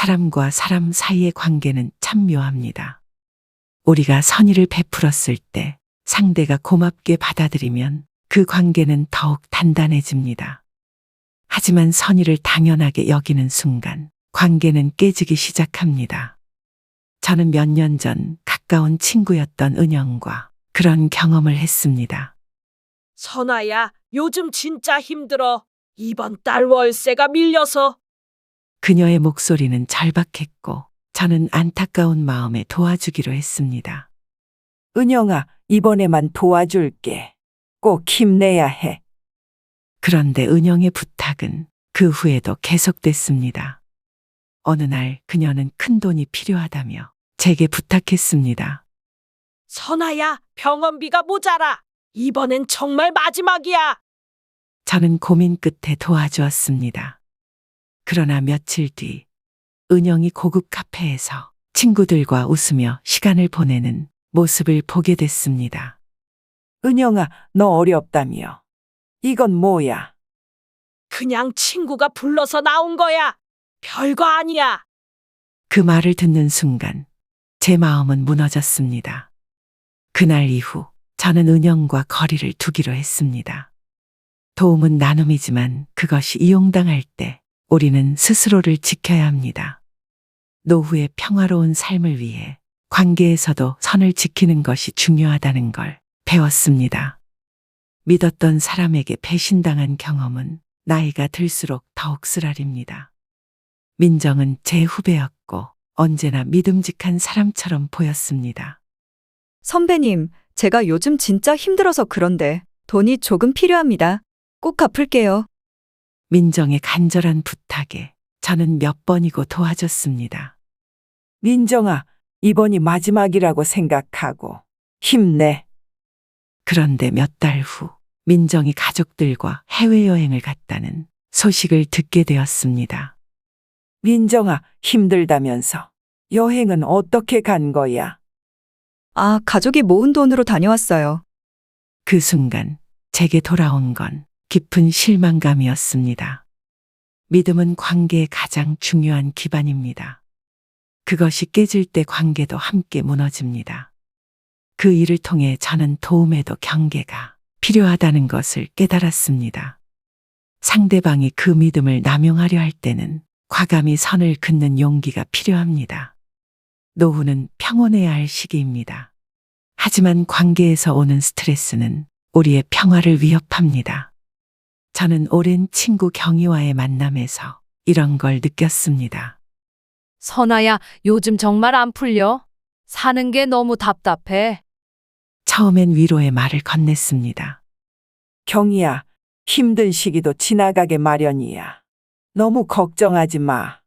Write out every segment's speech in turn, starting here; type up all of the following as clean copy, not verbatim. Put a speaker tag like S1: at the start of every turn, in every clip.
S1: 사람과 사람 사이의 관계는 참 묘합니다. 우리가 선의를 베풀었을 때 상대가 고맙게 받아들이면 그 관계는 더욱 단단해집니다. 하지만 선의를 당연하게 여기는 순간 관계는 깨지기 시작합니다. 저는 몇 년 전 가까운 친구였던 은영과 그런 경험을 했습니다.
S2: 선아야, 요즘 진짜 힘들어. 이번 달 월세가 밀려서.
S1: 그녀의 목소리는 절박했고 저는 안타까운 마음에 도와주기로 했습니다.
S3: 은영아, 이번에만 도와줄게. 꼭 힘내야 해.
S1: 그런데 은영의 부탁은 그 후에도 계속됐습니다. 어느 날 그녀는 큰 돈이 필요하다며 제게 부탁했습니다.
S2: 선아야, 병원비가 모자라. 이번엔 정말 마지막이야.
S1: 저는 고민 끝에 도와주었습니다. 그러나 며칠 뒤 은영이 고급 카페에서 친구들과 웃으며 시간을 보내는 모습을 보게 됐습니다.
S3: 은영아, 너 어렵다며. 이건 뭐야?
S2: 그냥 친구가 불러서 나온 거야. 별거 아니야.
S1: 그 말을 듣는 순간 제 마음은 무너졌습니다. 그날 이후 저는 은영과 거리를 두기로 했습니다. 도움은 나눔이지만 그것이 이용당할 때 우리는 스스로를 지켜야 합니다. 노후의 평화로운 삶을 위해 관계에서도 선을 지키는 것이 중요하다는 걸 배웠습니다. 믿었던 사람에게 배신당한 경험은 나이가 들수록 더욱 쓰라립니다. 민정은 제 후배였고 언제나 믿음직한 사람처럼 보였습니다.
S4: 선배님, 제가 요즘 진짜 힘들어서 그런데 돈이 조금 필요합니다. 꼭 갚을게요.
S1: 민정의 간절한 부탁에 저는 몇 번이고 도와줬습니다.
S3: 민정아, 이번이 마지막이라고 생각하고 힘내.
S1: 그런데 몇 달 후 민정이 가족들과 해외여행을 갔다는 소식을 듣게 되었습니다.
S3: 민정아, 힘들다면서. 여행은 어떻게 간 거야?
S4: 아, 가족이 모은 돈으로 다녀왔어요.
S1: 그 순간 제게 돌아온 건 깊은 실망감이었습니다. 믿음은 관계의 가장 중요한 기반입니다. 그것이 깨질 때 관계도 함께 무너집니다. 그 일을 통해 저는 도움에도 경계가 필요하다는 것을 깨달았습니다. 상대방이 그 믿음을 남용하려 할 때는 과감히 선을 긋는 용기가 필요합니다. 노후는 평온해야 할 시기입니다. 하지만 관계에서 오는 스트레스는 우리의 평화를 위협합니다. 저는 오랜 친구 경희와의 만남에서 이런 걸 느꼈습니다.
S5: 선아야, 요즘 정말 안 풀려? 사는 게 너무 답답해.
S1: 처음엔 위로의 말을 건넸습니다.
S3: 경희야, 힘든 시기도 지나가게 마련이야. 너무 걱정하지 마.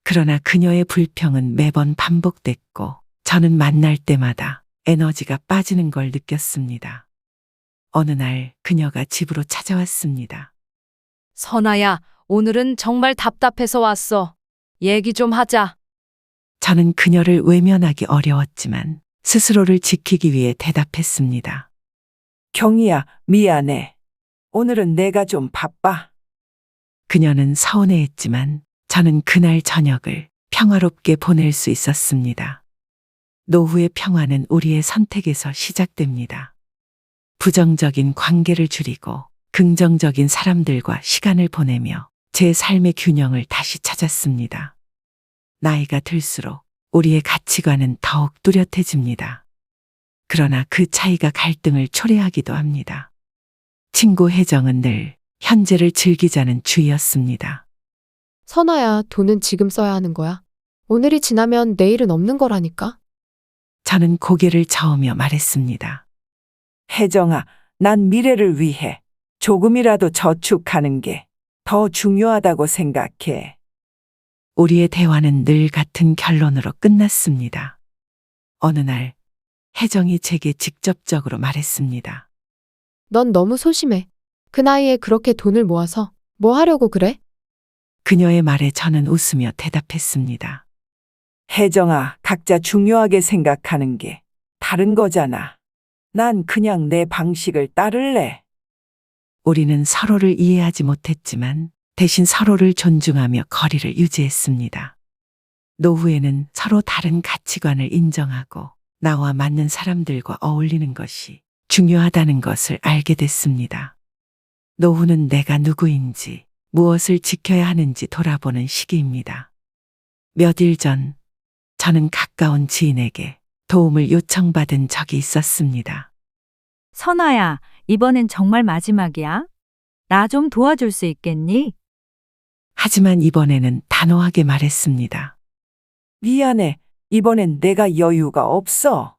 S1: 그러나 그녀의 불평은 매번 반복됐고 저는 만날 때마다 에너지가 빠지는 걸 느꼈습니다. 어느 날 그녀가 집으로 찾아왔습니다.
S5: 선아야, 오늘은 정말 답답해서 왔어. 얘기 좀 하자.
S1: 저는 그녀를 외면하기 어려웠지만 스스로를 지키기 위해 대답했습니다.
S3: 경희야, 미안해. 오늘은 내가 좀 바빠.
S1: 그녀는 서운해했지만 저는 그날 저녁을 평화롭게 보낼 수 있었습니다. 노후의 평화는 우리의 선택에서 시작됩니다. 부정적인 관계를 줄이고 긍정적인 사람들과 시간을 보내며 제 삶의 균형을 다시 찾았습니다. 나이가 들수록 우리의 가치관은 더욱 뚜렷해집니다. 그러나 그 차이가 갈등을 초래하기도 합니다. 친구 혜정은 늘 현재를 즐기자는 주의였습니다.
S6: 선아야, 돈은 지금 써야 하는 거야. 오늘이 지나면 내일은 없는 거라니까.
S1: 저는 고개를 저으며 말했습니다.
S3: 혜정아, 난 미래를 위해 조금이라도 저축하는 게 더 중요하다고 생각해.
S1: 우리의 대화는 늘 같은 결론으로 끝났습니다. 어느 날 혜정이 제게 직접적으로 말했습니다.
S6: 넌 너무 소심해. 그 나이에 그렇게 돈을 모아서 뭐 하려고 그래?
S1: 그녀의 말에 저는 웃으며 대답했습니다.
S3: 혜정아, 각자 중요하게 생각하는 게 다른 거잖아. 난 그냥 내 방식을 따를래.
S1: 우리는 서로를 이해하지 못했지만 대신 서로를 존중하며 거리를 유지했습니다. 노후에는 서로 다른 가치관을 인정하고 나와 맞는 사람들과 어울리는 것이 중요하다는 것을 알게 됐습니다. 노후는 내가 누구인지, 무엇을 지켜야 하는지 돌아보는 시기입니다. 몇 일 전, 저는 가까운 지인에게 도움을 요청받은 적이 있었습니다.
S7: 선아야, 이번엔 정말 마지막이야? 나 좀 도와줄 수 있겠니?
S1: 하지만 이번에는 단호하게 말했습니다.
S3: 미안해. 이번엔 내가 여유가 없어.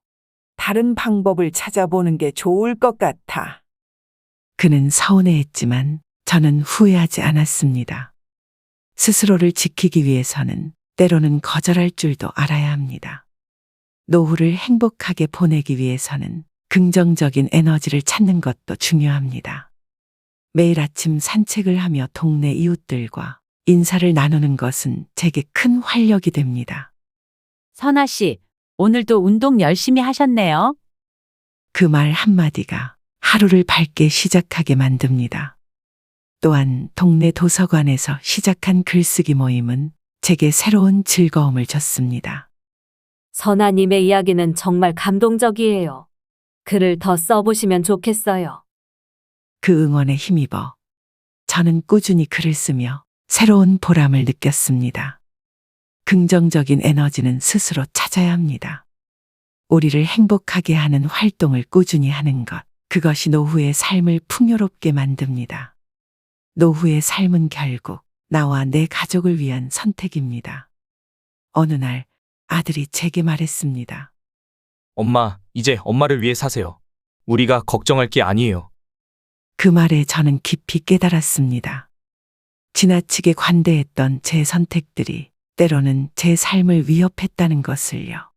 S3: 다른 방법을 찾아보는 게 좋을 것 같아.
S1: 그는 서운해했지만 저는 후회하지 않았습니다. 스스로를 지키기 위해서는 때로는 거절할 줄도 알아야 합니다. 노후를 행복하게 보내기 위해서는 긍정적인 에너지를 찾는 것도 중요합니다. 매일 아침 산책을 하며 동네 이웃들과 인사를 나누는 것은 제게 큰 활력이 됩니다.
S8: 선아 씨, 오늘도 운동 열심히 하셨네요.
S1: 그 말 한마디가 하루를 밝게 시작하게 만듭니다. 또한 동네 도서관에서 시작한 글쓰기 모임은 제게 새로운 즐거움을 줬습니다.
S8: 선아님의 이야기는 정말 감동적이에요. 글을 더 써보시면 좋겠어요.
S1: 그 응원에 힘입어 저는 꾸준히 글을 쓰며 새로운 보람을 느꼈습니다. 긍정적인 에너지는 스스로 찾아야 합니다. 우리를 행복하게 하는 활동을 꾸준히 하는 것, 그것이 노후의 삶을 풍요롭게 만듭니다. 노후의 삶은 결국 나와 내 가족을 위한 선택입니다. 어느 날 아들이 제게 말했습니다.
S9: 엄마, 이제 엄마를 위해 사세요. 우리가 걱정할 게 아니에요.
S1: 그 말에 저는 깊이 깨달았습니다. 지나치게 관대했던 제 선택들이 때로는 제 삶을 위협했다는 것을요.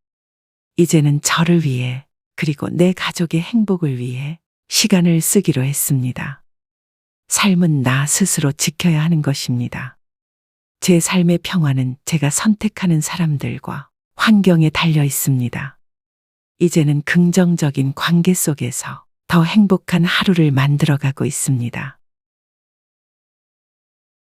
S1: 이제는 저를 위해, 그리고 내 가족의 행복을 위해 시간을 쓰기로 했습니다. 삶은 나 스스로 지켜야 하는 것입니다. 제 삶의 평화는 제가 선택하는 사람들과 환경에 달려 있습니다. 이제는 긍정적인 관계 속에서 더 행복한 하루를 만들어가고 있습니다.